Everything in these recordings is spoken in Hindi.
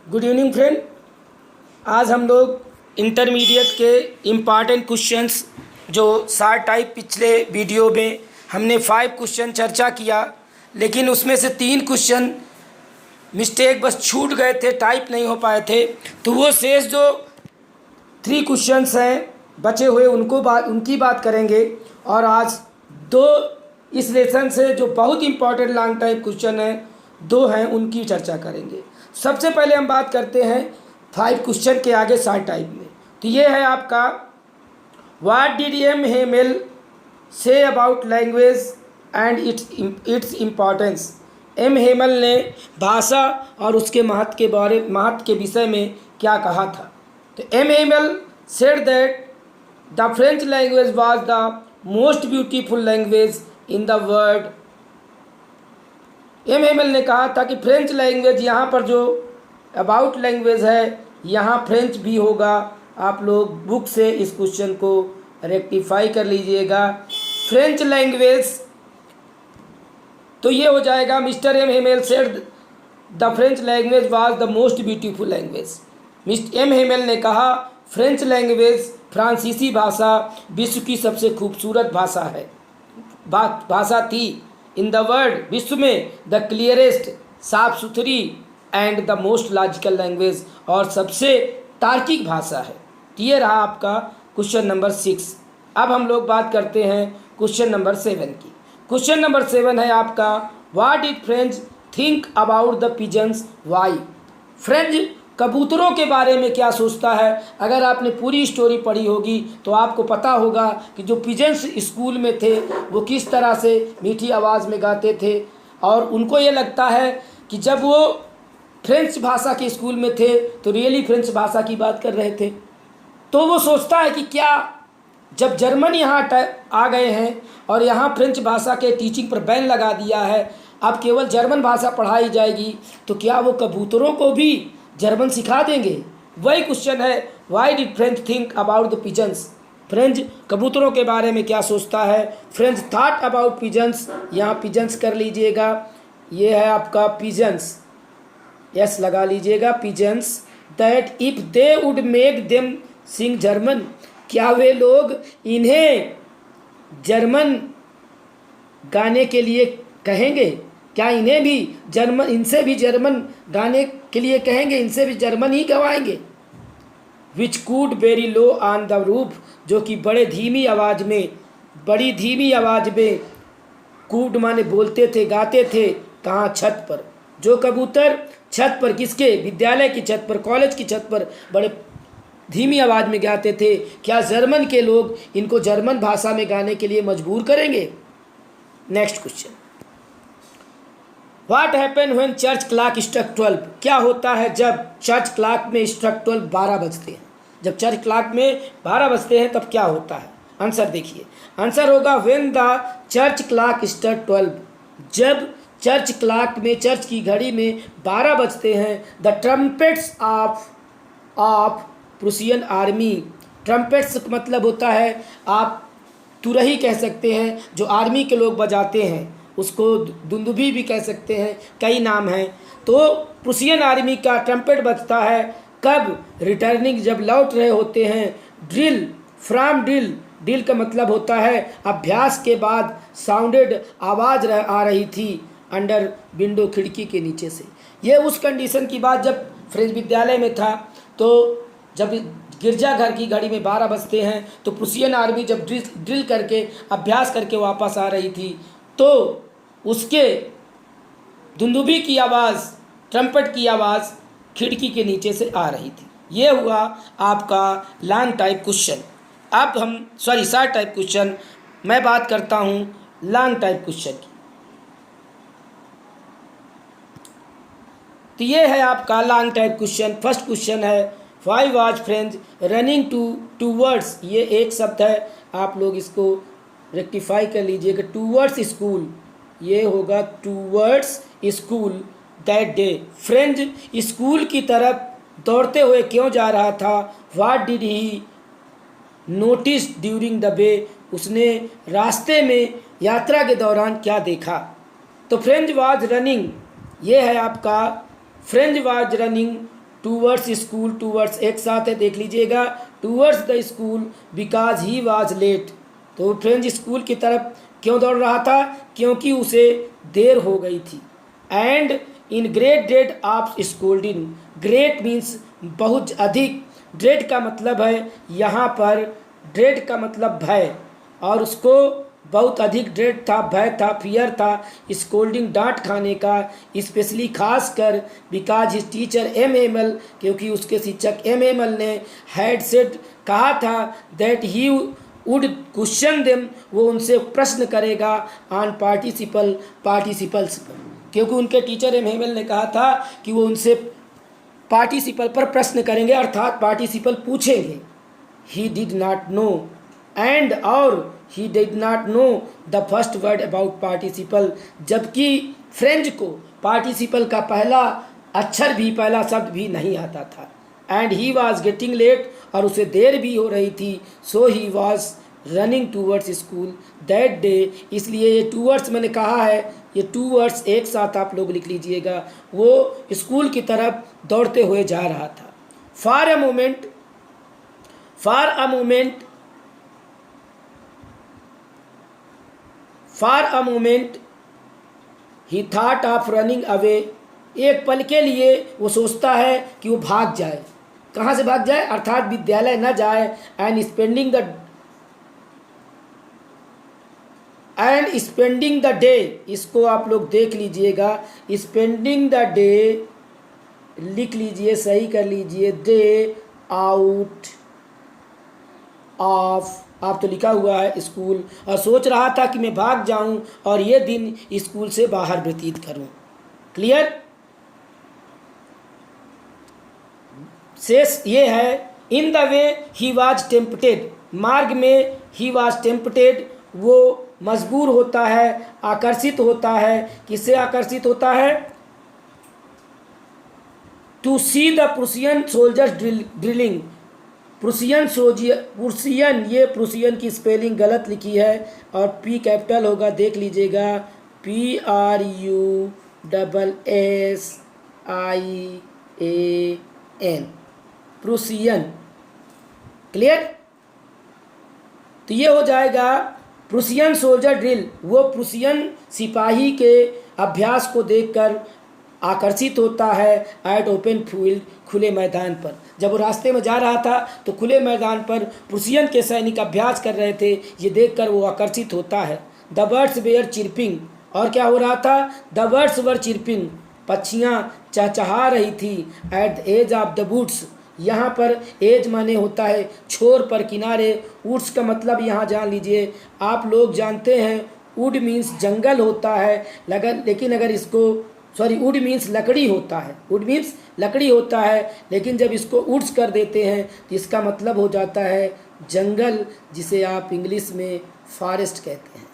Good evening friend. आज हम लोग इंटरमीडिएट के इम्पॉर्टेंट क्वेश्चंस जो शार्ट टाइप पिछले वीडियो में हमने 5 क्वेश्चन चर्चा किया, लेकिन उसमें से 3 क्वेश्चन मिस्टेक बस छूट गए थे, टाइप नहीं हो पाए थे। तो वो शेष जो 3 क्वेश्चंस हैं बचे हुए उनकी बात करेंगे। और आज 2 इस लेसन से जो बहुत इंपॉर्टेंट लॉन्ग टाइप क्वेश्चन हैं 2 हैं, उनकी चर्चा करेंगे। सबसे पहले हम बात करते हैं 5 क्वेश्चन के आगे शार्ट टाइप में। तो ये है आपका, what did M Hamel say about language and its importance. M Hamel ने भाषा और उसके महत्व के विषय में क्या कहा था। तो M Hamel said that the French language was the most beautiful language in the world. M Hamel ने कहा था कि फ्रेंच लैंग्वेज, यहाँ पर जो अबाउट लैंग्वेज है यहाँ फ्रेंच भी होगा। आप लोग बुक से इस क्वेश्चन को रेक्टिफाई कर लीजिएगा। फ्रेंच लैंग्वेज, तो ये हो जाएगा mister M Hamel said the French language was the most beautiful language. Mister M Hamel ने कहा फ्रेंच लैंग्वेज, फ्रांसीसी भाषा विश्व की सबसे खूबसूरत भाषा है, भाषा थी। इन द वर्ल्ड, विश्व में, द क्लियरेस्ट, साफ सुथरी, and the most logical language, और सबसे तार्किक भाषा है। तो ये रहा आपका क्वेश्चन नंबर 6। अब हम लोग बात करते हैं क्वेश्चन नंबर 7 की। क्वेश्चन नंबर 7 है आपका, what did French think about the pigeons why. French कबूतरों के बारे में क्या सोचता है। अगर आपने पूरी स्टोरी पढ़ी होगी तो आपको पता होगा कि जो पिजन्स स्कूल में थे वो किस तरह से मीठी आवाज़ में गाते थे, और उनको ये लगता है कि जब वो फ्रेंच भाषा के स्कूल में थे तो रियली फ्रेंच भाषा की बात कर रहे थे। तो वो सोचता है कि क्या जब जर्मन यहाँ आ गए हैं और यहाँ फ्रेंच भाषा के टीचिंग पर बैन लगा दिया है, अब केवल जर्मन भाषा पढ़ाई जाएगी, तो क्या वो कबूतरों को भी जर्मन सिखा देंगे। वही क्वेश्चन है, why did French think about the pigeons. French कबूतरों के बारे में क्या सोचता है। फ्रेंच थॉट अबाउट पिजन्स, यहाँ पिजन्स कर लीजिएगा, ये है आपका पिजन्स, यस लगा लीजिएगा, pigeons. That if they would make them sing German, क्या वे लोग इन्हें जर्मन गाने के लिए कहेंगे, क्या इन्हें भी जर्मन, इनसे भी जर्मन गाने के लिए कहेंगे, इनसे भी जर्मन ही गवाएंगे। Which cooed very low on the roof, जो कि बड़ी धीमी आवाज़ में कूड माने बोलते थे, गाते थे, कहाँ, छत पर। जो कबूतर छत पर, किसके, विद्यालय की छत पर, कॉलेज की छत पर बड़े धीमी आवाज़ में गाते थे, क्या जर्मन के लोग इनको जर्मन भाषा में गाने के लिए मजबूर करेंगे। Next question, what happen when church clock struck 12। क्या होता है जब चर्च क्लॉक में स्ट्रक 12, 12 बजते हैं। जब चर्च क्लॉक में 12 बजते हैं तब क्या होता है। आंसर देखिए, आंसर होगा when the church clock struck 12। जब चर्च क्लॉक में, चर्च की घड़ी में 12 बजते हैं, the trumpets of Prussian army. Trumpets मतलब होता है, आप तुरही कह सकते हैं, जो आर्मी के लोग बजाते हैं, उसको दुंदुभी भी कह सकते हैं, कई नाम हैं। तो प्रूसियन आर्मी का ट्रम्पेट बजता है कब, रिटर्निंग, जब लौट रहे होते हैं। ड्रिल, फ्रॉम ड्रिल, ड्रिल का मतलब होता है अभ्यास के बाद, साउंडेड, आवाज़ आ रही थी, अंडर विंडो, खिड़की के नीचे से। ये उस कंडीशन की बात जब फ्रेंच विद्यालय में था, तो जब गिरजाघर की घड़ी में 12 बजते हैं तो प्रूसियन आर्मी जब ड्रिल करके, अभ्यास करके वापस आ रही थी, तो उसके दुंदुभी की आवाज़, ट्रम्पेट की आवाज़ खिड़की के नीचे से आ रही थी। ये हुआ आपका लॉन्ग टाइप क्वेश्चन। अब हम शॉर्ट टाइप क्वेश्चन, मैं बात करता हूँ लॉन्ग टाइप क्वेश्चन की। तो ये है आपका long type question. First question है, why was French running towards. ये एक शब्द है, आप लोग इसको रेक्टिफाई कर लीजिएगा, टूवर्ड्स स्कूल, ये होगा towards school that day. French school की तरफ दौड़ते हुए क्यों जा रहा था। What did he notice during the way, उसने रास्ते में, यात्रा के दौरान क्या देखा। तो फ्रेंच वाज रनिंग, ये है आपका, French was running towards school, towards एक साथ है, देख लीजिएगा, towards the school because he was late. तो फ्रेंच स्कूल की तरफ क्यों दौड़ रहा था? क्योंकि उसे देर हो गई थी। And in great dread of scolding, great means बहुत अधिक, ड्रेड का मतलब है यहाँ पर, ड्रेड का मतलब भय, और उसको बहुत अधिक ड्रेड था, भय था, फियर था, स्कोल्डिंग डांट खाने का, स्पेशली खास कर because his teacher M Hamel, क्योंकि उसके शिक्षक एम एमल ने हैड सेड कहा था that he would question them, वो उनसे प्रश्न करेगा ऑन पार्टिसिपल्स पर, क्योंकि उनके टीचर एम एमल ने कहा था कि वो उनसे पार्टिसिपल पर प्रश्न करेंगे, अर्थात पार्टिसिपल पूछेंगे। He did not know and और he did not know the first word about participle, जबकि फ्रेंच को पार्टिसिपल का पहला अक्षर भी, पहला शब्द भी नहीं आता था। And he was getting late, और उसे देर भी हो रही थी। So he was running towards school that day, इसलिए ये टूवर्ड्स मैंने कहा है, ये टू वर्ड्स एक साथ आप लोग लिख लीजिएगा, वो स्कूल की तरफ दौड़ते हुए जा रहा था। For a moment he thought of running away, एक पल के लिए वो सोचता है कि वो भाग जाए। कहाँ से भाग जाए? अर्थात विद्यालय न जाए। एंड स्पेंडिंग द डे, इसको आप लोग देख लीजिएगा, स्पेंडिंग द डे लिख लीजिए, सही कर लीजिए, डे आउट ऑफ, आप तो लिखा हुआ है स्कूल, और सोच रहा था कि मैं भाग जाऊं और ये दिन स्कूल से बाहर व्यतीत करूं। क्लियर? शेष ये है, in the way he was tempted, मार्ग में ही वाज टेम्पटेड, वो मजबूर होता है, आकर्षित होता है। किससे आकर्षित होता है? To see the Prussian soldiers drilling, Prussian, ये प्रुसियन की स्पेलिंग गलत लिखी है और पी कैपिटल होगा, देख लीजिएगा, PRUSSIAN, प्रुसियन। क्लियर? तो ये हो जाएगा प्रुसियन सोल्जर ड्रिल, वो प्रुसियन सिपाही के अभ्यास को देखकर आकर्षित होता है। एट ओपन फील्ड, खुले मैदान पर, जब वो रास्ते में जा रहा था तो खुले मैदान पर प्रुसियन के सैनिक अभ्यास कर रहे थे, ये देखकर वो आकर्षित होता है। द बर्ड्स वेयर चिरपिंग, और क्या हो रहा था? द बर्ड्स वर चिरपिंग, पक्षियाँ चहचहा रही थी। At the edge of the woods, यहाँ पर एज माने होता है छोर पर, किनारे। वुड्स का मतलब यहाँ जान लीजिए, आप लोग जानते हैं वुड मीन्स जंगल होता है, लेकिन अगर इसको वुड मीन्स लकड़ी होता है, वुड मीन्स लकड़ी होता है, लेकिन जब इसको वुड्स कर देते हैं तो इसका मतलब हो जाता है जंगल, जिसे आप इंग्लिश में फॉरेस्ट कहते हैं।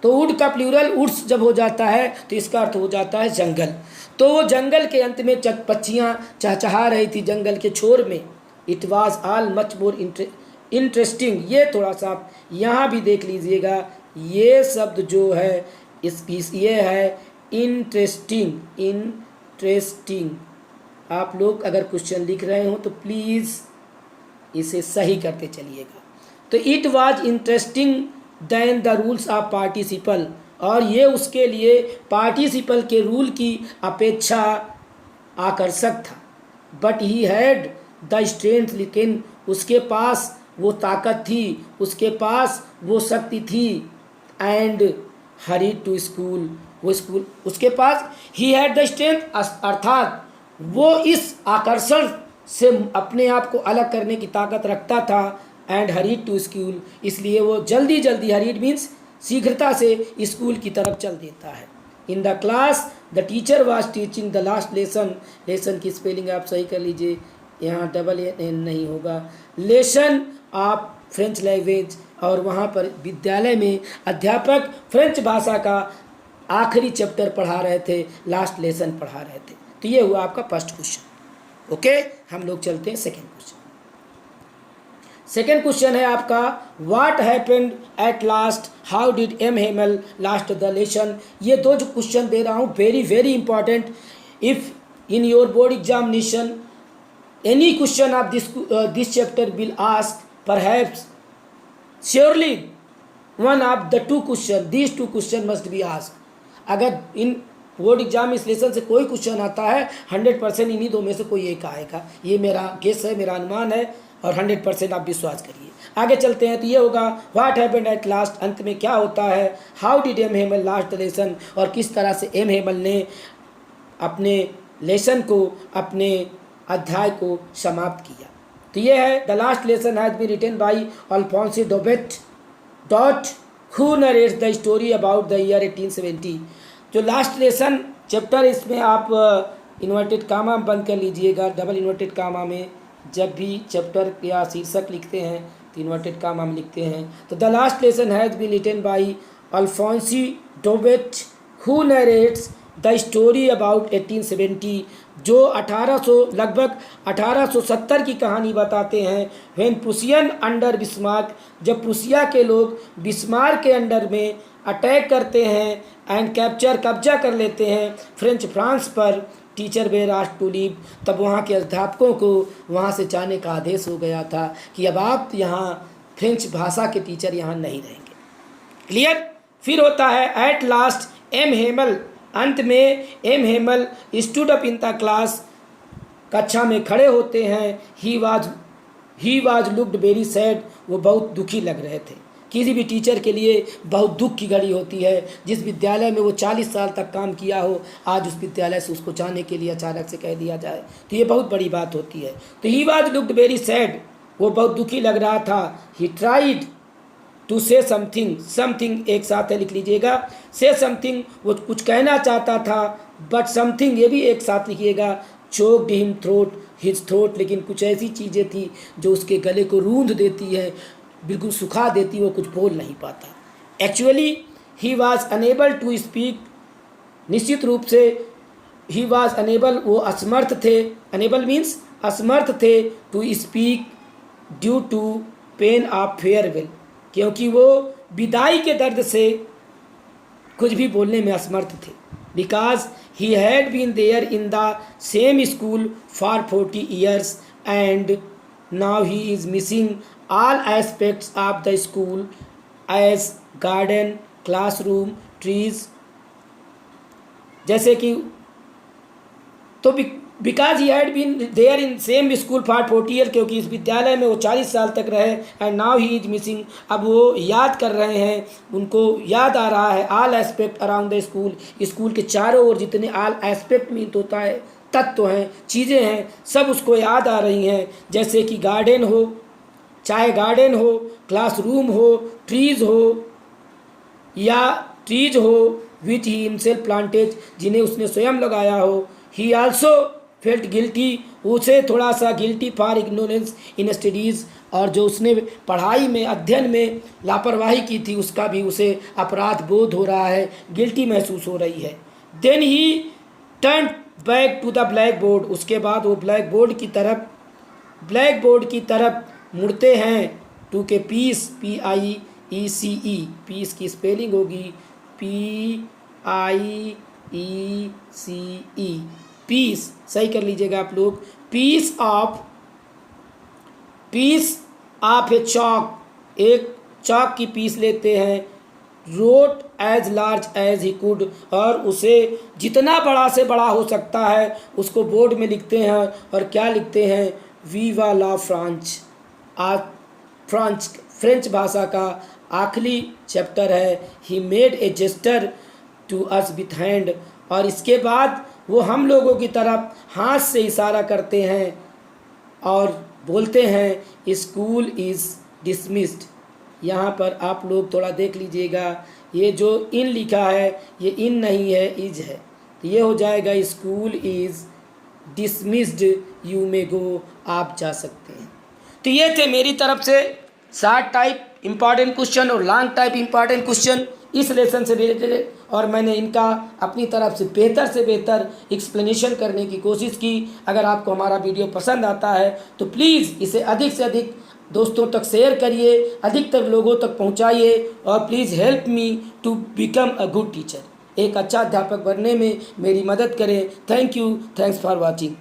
तो वुड का प्लूरल वुड्स जब हो जाता है तो इसका अर्थ हो जाता है जंगल। तो वो जंगल के अंत में पक्षियाँ चहचहा रही थी जंगल के छोर में। It was all much more interesting, ये थोड़ा सा आप यहाँ भी देख लीजिएगा, ये शब्द जो है ये है इंटरेस्टिंग। आप लोग अगर क्वेश्चन लिख रहे हो तो प्लीज़ इसे सही करते चलिएगा। तो it was interesting than the rules of participle, और ये उसके लिए पार्टिसिपल के रूल की अपेक्षा आकर्षक था। But he had the strength, लेकिन उसके पास वो ताकत थी, उसके पास वो शक्ति थी। एंड हरी टू स्कूल, वो स्कूल उसके पास, ही हैड द स्ट्रेंथ, अर्थात वो इस आकर्षण से अपने आप को अलग करने की ताकत रखता था। एंड हरीड टू स्कूल, इसलिए वो जल्दी जल्दी, हरीड मीन्स शीघ्रता से स्कूल की तरफ चल देता है। इन the class the teacher was teaching the last lesson, lesson की स्पेलिंग आप सही कर लीजिए, यहाँ डबल एन नहीं होगा, लेसन ऑफ फ्रेंच लैंग्वेज, और वहाँ पर विद्यालय में अध्यापक फ्रेंच भाषा का आखिरी चैप्टर पढ़ा रहे थे, लास्ट लेसन पढ़ा रहे थे। तो ये हुआ आपका फर्स्ट क्वेश्चन। ओके, हम लोग चलते हैं सेकेंड क्वेश्चन। सेकेंड क्वेश्चन है आपका, what happened at last, how did M Hamel last the lesson. ये दो जो क्वेश्चन दे रहा हूँ very very important. If in your board examination any question of this chapter will ask, perhaps surely one of the two question, these two question must be asked. अगर इन बोर्ड एग्जाम इस लेसन से कोई क्वेश्चन आता है 100% इन्हीं दो में से कोई एक आएगा, ये मेरा गेस है, मेरा अनुमान है, और 100% आप विश्वास करिए। आगे चलते हैं तो ये होगा व्हाट हैपेंड एट लास्ट, अंत में क्या होता है, how did M Hamel last the lesson, और किस तरह से एम हेमल ने अपने लेसन को, अपने अध्याय को समाप्त किया। तो ये है the last lesson has been written by Alphonse डोबेट dot who narrates the story about the year 1870। जो लास्ट लेसन चैप्टर, इसमें आप इन्वर्टेड कामा बंद कर लीजिएगा, डबल इन्वर्टेड कामा में जब भी चैप्टर या शीर्षक लिखते हैं तो इन्वर्टेड कामा में लिखते हैं। तो the last lesson has been written by Alphonse डोबेट who narrates the story about 1870, जो 1800 लगभग 1870 की कहानी बताते हैं। व्हेन प्रूसियन अंडर बिस्मार्क, जब प्रूसिया के लोग बिस्मार्क के अंडर में अटैक करते हैं, एंड कैप्चर, कब्जा कर लेते हैं फ्रेंच फ्रांस पर, teacher were asked to leave, तब वहाँ के अध्यापकों को वहाँ से जाने का आदेश हो गया था कि अब आप यहाँ फ्रेंच भाषा के टीचर यहाँ नहीं रहेंगे। क्लियर। फिर होता है एट लास्ट एम हेमल, अंत में M Hamel stood up in the class, कक्षा में खड़े होते हैं। He was looked very sad, वो बहुत दुखी लग रहे थे। किसी भी टीचर के लिए बहुत दुख की घड़ी होती है। जिस विद्यालय में वो 40 साल तक काम किया हो, आज उस विद्यालय से उसको जाने के लिए अचानक से कह दिया जाए तो ये बहुत बड़ी बात होती है। तो he was looked very sad, वो बहुत दुखी लग रहा था। He tried to say something एक साथ है, लिख लीजिएगा, से समथिंग, वो कुछ कहना चाहता था, बट समथिंग ये भी एक साथ लिखिएगा, चोक्ड हिम हिज थ्रोट, लेकिन कुछ ऐसी चीज़ें थी जो उसके गले को रूंध देती है, बिल्कुल सुखा देती, वो कुछ बोल नहीं पाता। Actually he was unable to speak, निश्चित रूप से ही वॉज अनेबल, वो असमर्थ थे, अनेबल मीन्स असमर्थ थे, to speak due to pain of farewell, क्योंकि वो विदाई के दर्द से कुछ भी बोलने में असमर्थ थे। Because he had been there in the same school for 40 years and now he is missing all aspects of the school as garden, classroom, trees, जैसे कि तो because he had been there in same school for 40 years, क्योंकि इस विद्यालय में वो 40 साल तक रहे, and now he is missing, अब वो याद कर रहे हैं, उनको याद आ रहा है, all aspect around the school, school के चारों ओर जितने ऑल एस्पेक्ट मीन होता है, तत्व हैं, चीज़ें हैं, सब उसको याद आ रही हैं, जैसे कि गार्डन हो, चाहे गार्डन हो, क्लासरूम हो, ट्रीज़ हो, या ट्रीज हो विच ही हिमसेल्फ प्लांटेड, जिन्हें उसने स्वयं लगाया हो। ही आल्सो फेल्ट गिल्टी, उसे थोड़ा सा guilty for ignorance in studies, और जो उसने पढ़ाई में, अध्ययन में लापरवाही की थी, उसका भी उसे अपराध बोध हो रहा है, गिल्टी महसूस हो रही है। Then he turn back to the blackboard, उसके बाद वो ब्लैक बोर्ड की तरफ मुड़ते हैं, took piece, PIECE, piece की स्पेलिंग होगी PIECE, पीस, सही कर लीजिएगा आप लोग, पीस ऑफ ए चॉक, एक चॉक की पीस लेते हैं, wrote as large as he could, और उसे जितना बड़ा से बड़ा हो सकता है उसको बोर्ड में लिखते हैं, और क्या लिखते हैं, वीवा ला फ्रांच, फ्रेंच भाषा का आखिरी चैप्टर है। He made a gesture to us with hand, और इसके बाद वो हम लोगों की तरफ हाथ से इशारा करते हैं और बोलते हैं स्कूल इज़ डिसमिस्ड। यहाँ पर आप लोग थोड़ा देख लीजिएगा, ये जो इन लिखा है ये इन नहीं है, इज है, तो ये हो जाएगा school is dismissed, you may go, आप जा सकते हैं। तो ये थे मेरी तरफ से शॉर्ट टाइप इम्पॉर्टेंट क्वेश्चन और लॉन्ग टाइप इम्पॉर्टेंट क्वेश्चन इस लेसन से रिलेटेड, और मैंने इनका अपनी तरफ से बेहतर एक्सप्लेनेशन करने की कोशिश की। अगर आपको हमारा वीडियो पसंद आता है तो प्लीज़ इसे अधिक से अधिक दोस्तों तक शेयर करिए, अधिकतर लोगों तक पहुंचाइए, और please help me to become a good teacher, एक अच्छा अध्यापक बनने में मेरी मदद करें। Thank you, thanks for watching.